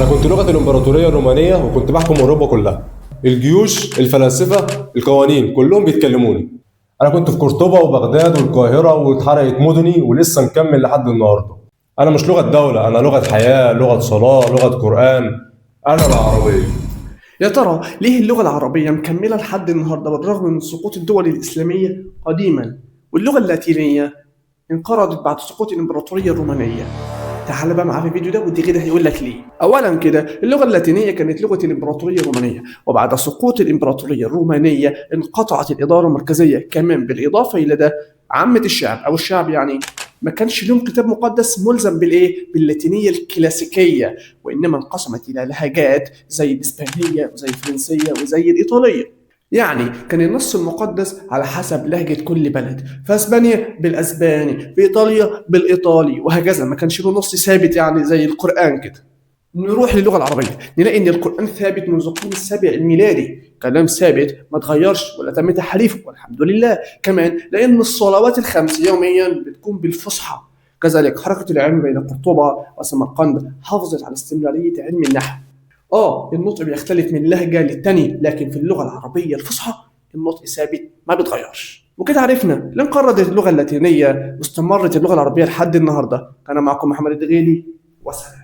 انا كنت لغه الامبراطوريه الرومانيه وكنت بحكم اوروبا كلها. الجيوش، الفلاسفه، القوانين، كلهم بيتكلموني. انا كنت في قرطبه وبغداد والقاهره واتحرقت مدني ولسه مكمل لحد النهارده. انا مش لغه دوله، انا لغه حياه، لغه صلاه، لغه قران. انا العربيه. يا ترى ليه اللغة العربية مكملة لحد النهاردة بالرغم من سقوط الدول الإسلامية قديما، واللغة اللاتينية انقرضت بعد سقوط الإمبراطورية الرومانية؟ تعال بقى معايا في الفيديو ده ودي كده هيقول لك ليه. أولا كده اللغة اللاتينية كانت لغة الإمبراطورية الرومانية، وبعد سقوط الإمبراطورية الرومانية انقطعت الإدارة المركزية، كمان بالإضافة إلى ده عامة الشعب أو الشعب يعني ما كانش لهم كتاب مقدس ملزم باللاتينية الكلاسيكية، وإنما انقسمت إلى لهجات زي الإسبانية وزي الفرنسية وزي الإيطالية. يعني كان النص المقدس على حسب لهجة كل بلد، في اسبانيا بالاسباني، في ايطاليا بالايطالي، وهكذا. ما كانش له نص ثابت يعني زي القرآن كده. نروح للغة العربية نلاقي إن القرآن ثابت منذ القرن السابع الميلادي، كلام ثابت ما اتغيرش ولا تم تحريفه والحمد لله. كمان لأن الصلوات الخمس يوميا بتكون بالفصحى. كذلك حركة العلم بين قرطبة وسمرقند حافظت على استمرارية علم النحو. النطق بيختلف من لهجة للتانية، لكن في اللغة العربية الفصحى النطق ثابت ما بيتغيرش. وكده عرفنا ليه انقرضت اللغة اللاتينية واستمرت اللغة العربية لحد النهاردة. كان معكم محمد الدغيلي، وسلام.